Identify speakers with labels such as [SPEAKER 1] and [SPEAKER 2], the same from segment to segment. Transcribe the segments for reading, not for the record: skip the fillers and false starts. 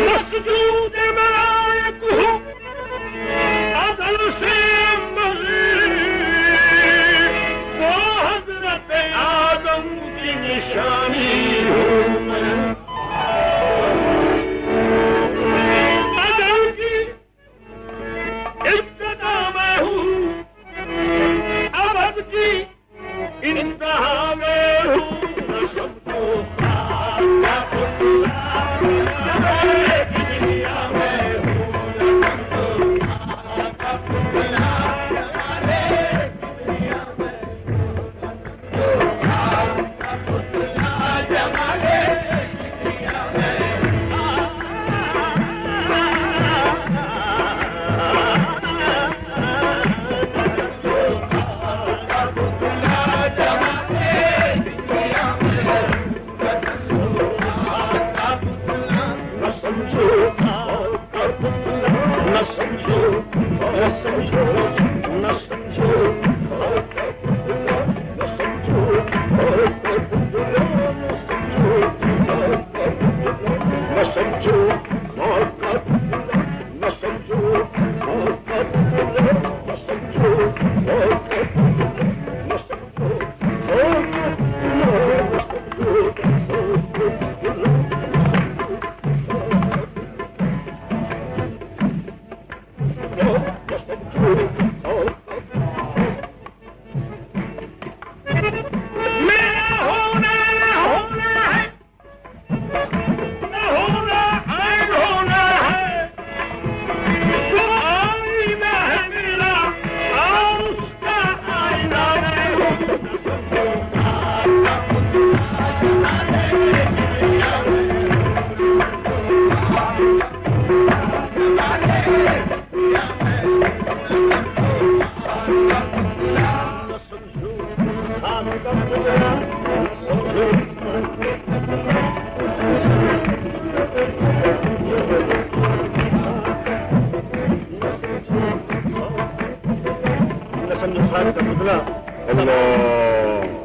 [SPEAKER 1] मस्जूद मलाइक हूँ अदल से वो हजरत आदम की निशानी हूँ मैं। अदल की इब्तिदा मैं हूँ, अबद की इंतहा में हूँ। न सबको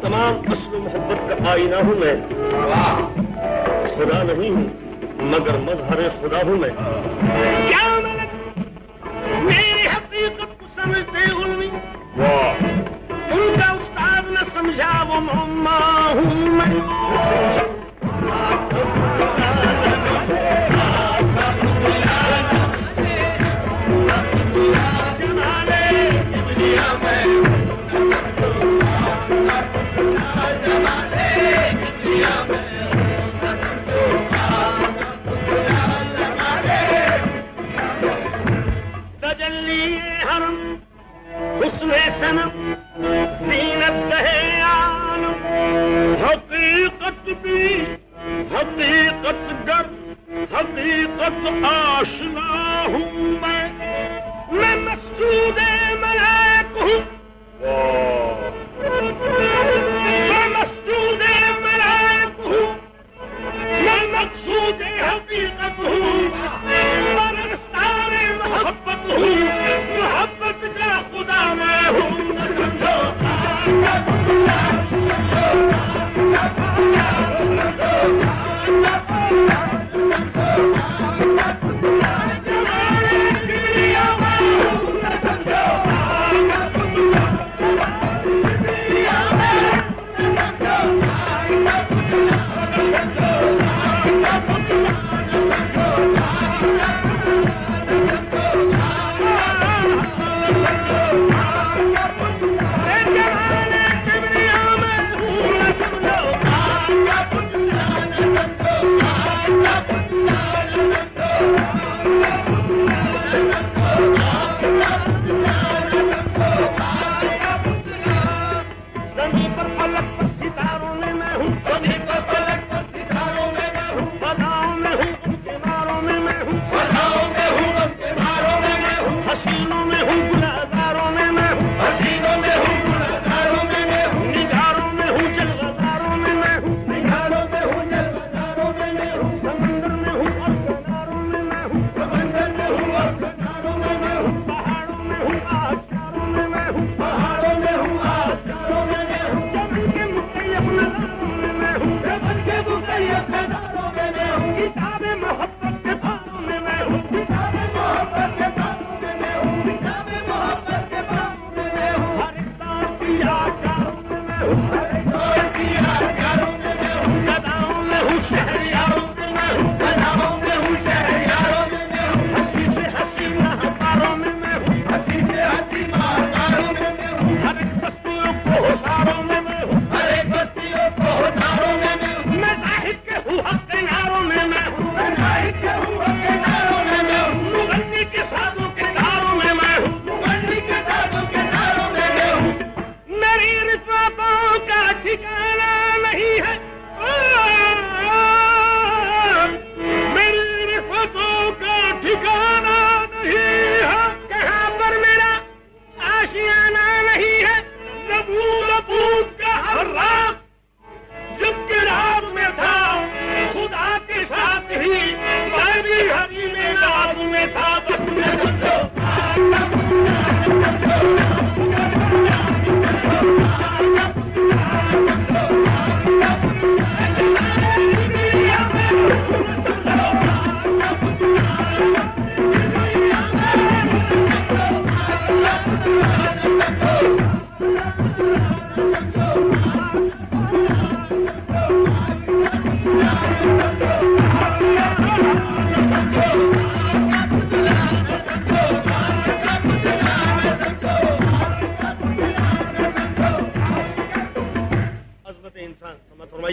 [SPEAKER 1] तमाम असल मोहब्बत का आईना हूँ मैं। खुदा नहीं हूँ मगर मजहर खुदा हूँ मैं। क्या मेरी हकीकत को समझते उल्मी, उनका उस्ताद न समझा वो मोहम्मा हूँ मैं। सनम जीनत है आलम, हकीकत भी हकीकत गर हकीकत आशना हूँ मैं मस्जूद मलाइक हूँ, मैं मस्जूद मलाइक हूँ, मैं मकसूद हकीकत हूँ, मैं रस्तार मोहब्बत हूँ, मोहब्बत का खुदा मैं हूँ।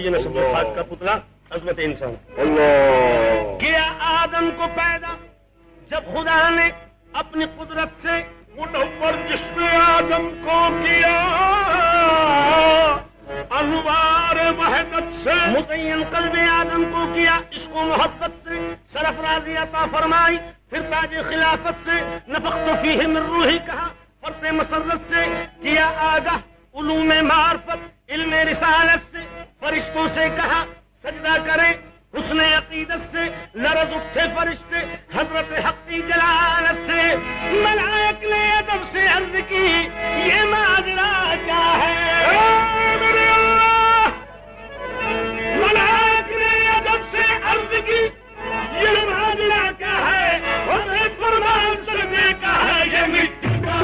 [SPEAKER 1] ये नस्ल खाक का पुतला अजमत इंसान।
[SPEAKER 2] किया आदम को पैदा जब खुदा ने अपनी कुदरत से मुनव्वर जिस्म आदम को किया, अनवार वहदत से मुतय्यन कल्ब आदम को किया, इसको मोहब्बत से सरफराजी अता फरमाई, फिर ताज खिलाफत से नफख्तु फीहि मिन रूही कहा, फर्द मसर्रत से किया आगाह, उलूम मार्फत इल्म रिसालत से फरिश्तों से कहा सजदा करें, हुस्न अकीदत से लरज उठे फरिश्ते हजरत हक की जलालत से। मलाइक ने अदब से अर्ज की ये माजरा क्या है, मलाइक ने अदब से अर्ज की ये माजरा क्या है, और फरमान करने का है ये मिट्टी का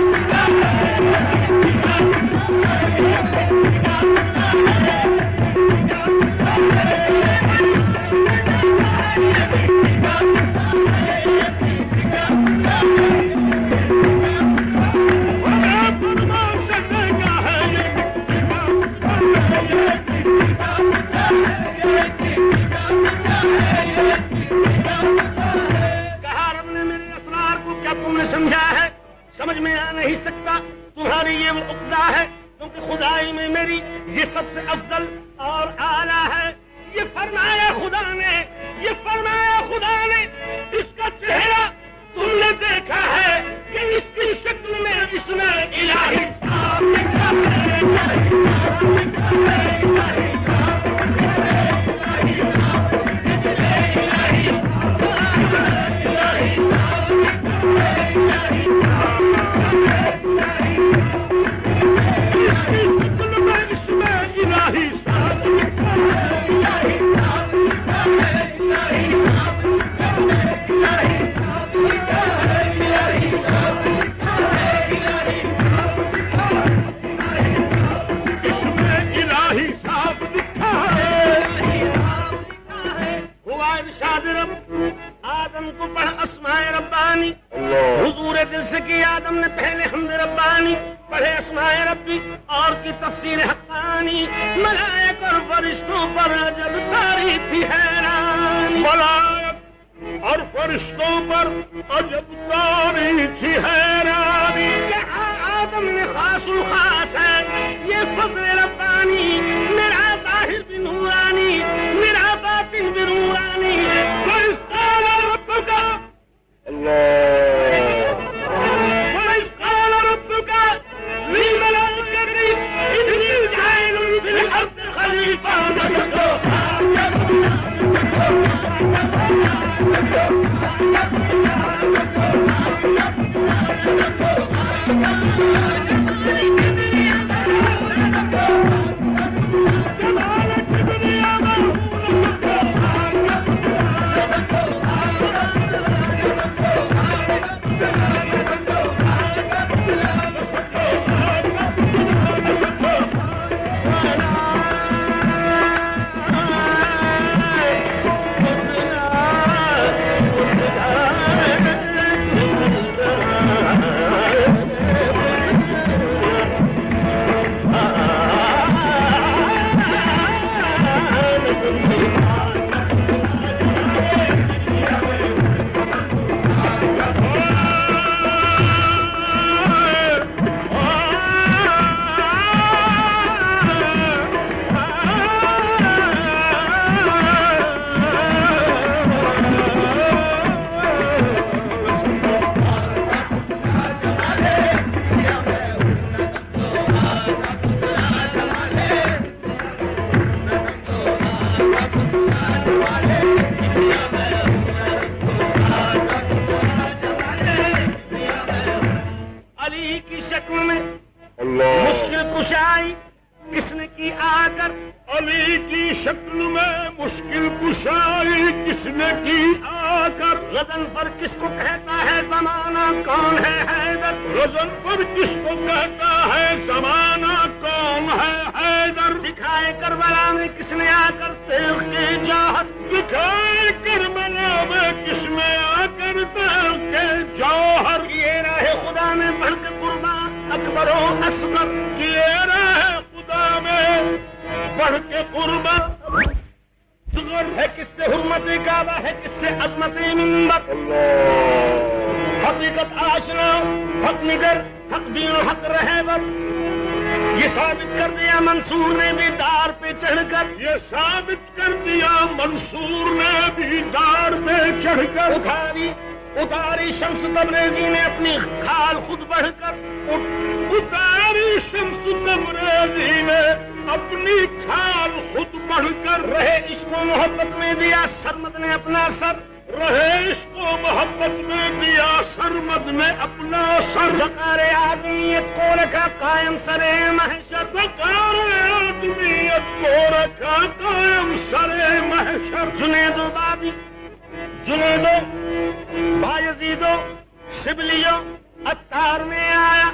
[SPEAKER 2] समझा है, समझ में आ नहीं सकता, तुम्हारी ये वो उक्दा है, क्योंकि खुदाई में मेरी ये सबसे अफजल और आला है। ये फरमाया खुदा ने, ये फरमाया खुदा ने, इसका चेहरा तुमने देखा है कि इसकी शक्ल में इसमें इलाही आदम को पढ़ अस्माए रब्बानी, हुजूर दिल से की आदम ने पहले हमद रब्बानी पढ़े अस्माए रब्बी और की तफसीर हक्कानी। मलाइक और फरिश्तों पर जब तारी थी हैरानी, मलाइक और फरिश्तों पर अजब तारी थी हैरानी। क्या आदम ने खासुल खास है ये फज़ल रब्बानी, मेरा ज़ाहिर भी नूरानी मेरा बातिन भी नूरानी। मुश्किल कुशाई किसने की आकर, अली की शक्ल में मुश्किल कुशाई किसने की आकर। गजन पर किसको कहता है जमाना कौन है हैदर, गजन पर किसको कहता है जमाना कौन है हैदर। दिखाए करबला में किसने आकर तेग के जौहर, दिखाए करबला में किसने आकर तेग के जौहर। ये राह खुदा में बढ़ के कुर्बान अकबरो असगर, किए रहे खुदा में बढ़ के कुर्बान किससे हुर्मत काबा है, किससे अजमत मिंबर। हकीकत आशना, हक निगर, हक दीन हक रहे बस। ये साबित कर दिया मंसूर ने भी दार पे चढ़कर, ये साबित कर दिया मंसूर ने भी दार पे चढ़कर। उतारी शम्स तबरेज़ी ने अपनी खाल खुद बढ़कर, उतारी शम्स तबरेज़ी ने अपनी खाल खुद बढ़कर। रहे इश्क व मोहब्बत में दिया सरमद ने अपना सर, रहे इश्क व मोहब्बत में दिया सरमद ने अपना सर। वक़ार आदमियत को रखा कायम सरे महशर, वक़ार आदमियत को रखा कायम सरे महशर। जुनैदो बादी, जुनैदो बायज़ीदो शिबलियो अत्तार में आया,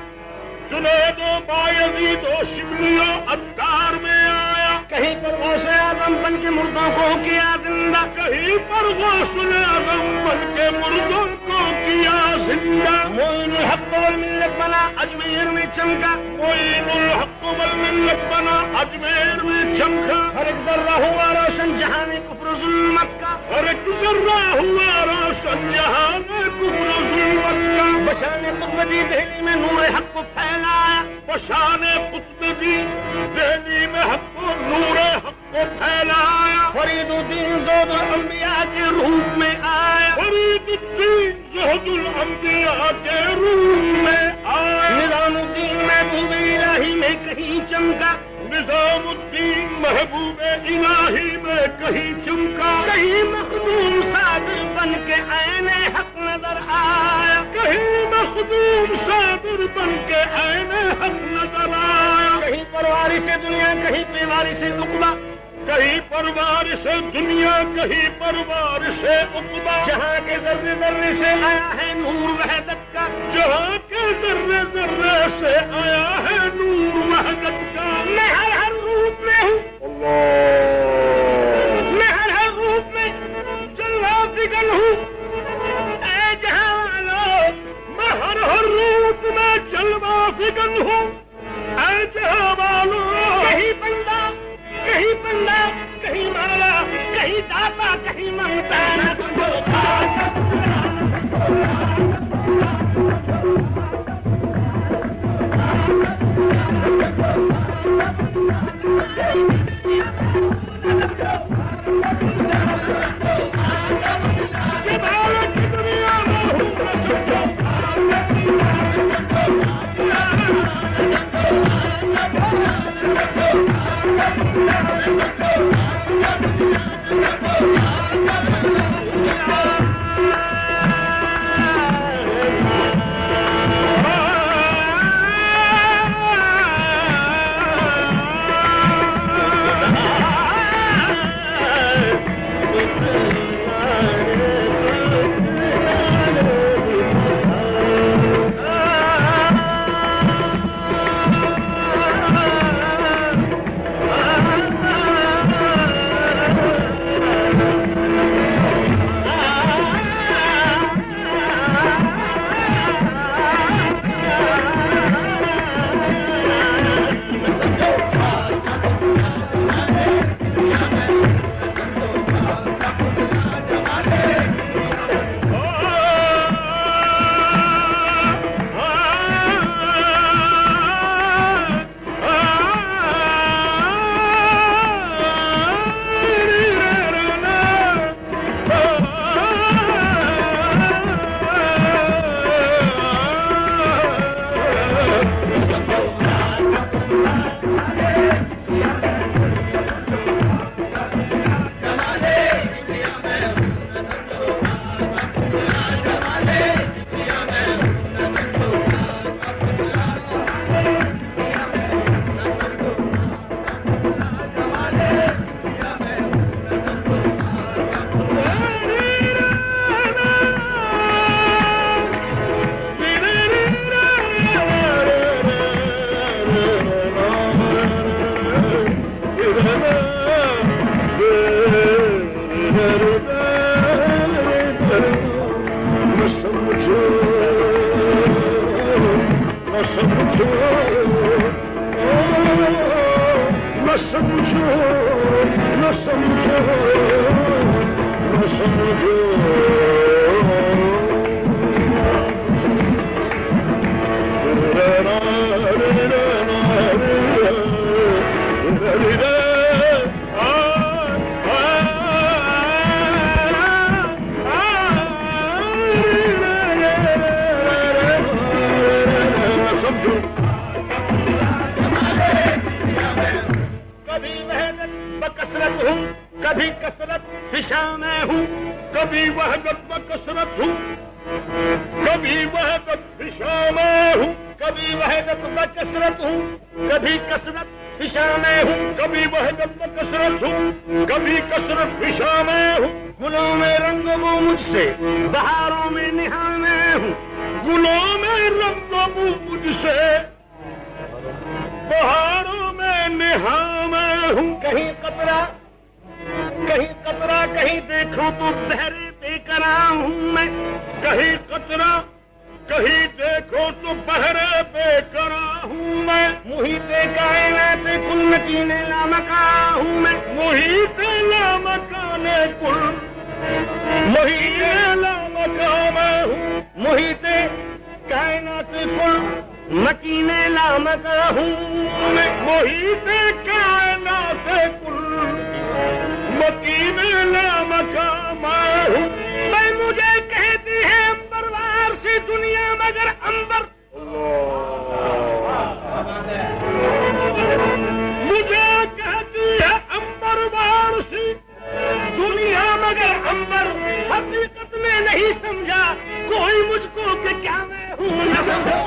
[SPEAKER 2] जुनैदो बायज़ीदो शिबलियो अत्तार में आया। कहीं पर गौसे आज़म बन के मुर्दों को किया जिंदा, कहीं पर गौसे आज़म बन के मुर्दों को किया जिंदा। मोइनुल हक़ वल मिल्लत बना अजमेर में चमका, मोइनुल हक़ वल मिल्लत बना अजमेर में चमका। हर एक जर्रा हुआ रोशन जहां में कुफ्र ज़ुल्मत का, हर एक जर्रा हुआ रोशन जहां में कुफ्र ज़ुल्मत का। बशाने कुतुबी दिल्ली में नूर हक़ को फैलाया, बशाने कुतुबी दिल्ली में हक़ को नूर हक़ को फैलाया। फरीदुद्दीन ज़ोहुल अंबिया के रूप में आया, फरीदुद्दीन ज़ोहुल अंबिया के रूप में आया। निज़ामुद्दीन महबूब इलाही में कहीं चमका, निज़ामुद्दीन महबूब इलाही में कहीं चमका। कहीं मखदूम सादिर बन के ऐने हक़ नजर आया, कहीं मखदूम सादिर बन के ऐने हक़ नजर आया। कहीं परवारी से दुनिया, कहीं बेवारी से उक़बा, कहीं परवार से दुनिया, कहीं परवार से उक़बा। जहाँ के ज़र्रे ज़र्रे से आया है नूर वहदत का, जहाँ के ज़र्रे ज़र्रे से आया है नूर वहदत का। मैं हर रूप में हूँ, मैं हर रूप में जलवा फिगन हूँ। ऐ जहाँ वालों, मैं हर रूप में जलवा फिगन हूँ। ऐ जहाँ वालों, कहीं बंदा, कहीं बंदा, कहीं माला, कहीं दाता, कहीं मंगता।
[SPEAKER 1] न समझो
[SPEAKER 2] कभी कसरत फिशा में हूँ, कभी वहदत व कसरत हूँ, कभी वहदत फिशा में हूँ, कभी वहदत व कसरत हूँ, कभी कसरत फिशा में हूँ, कभी वहदत व कसरत हूँ, कभी कसरत फिशा में हूँ। गुलों में रंग वो मुझसे, बहारों में निहा में हूँ, गुलों में रंग वो मुझसे, बहारों में निहा में हूँ। कहीं कतरा कहीं देखो तो बहरे बेकरा हूँ मैं, कहीं कतरा कहीं देखो तो बहरे बेकरा हूँ मैं। मुहीते कायनात कुल मकीने लामका हूँ मैं, मुहीते लामकाने कुल मुहीते लामका मैं हूँ, मुहीते कायनात कुल मकीने लामका हूँ मैं, मुहीते कायनात कुल मकीने लामका मैं हूँ। मैं मुझे कहती है अंबरवार सी दुनिया मगर अंबर, मुझे कहती है अंबरवार सी दुनिया मगर अंबर, हकीकत में नहीं समझा कोई मुझको कि क्या मैं हूँ। न समझो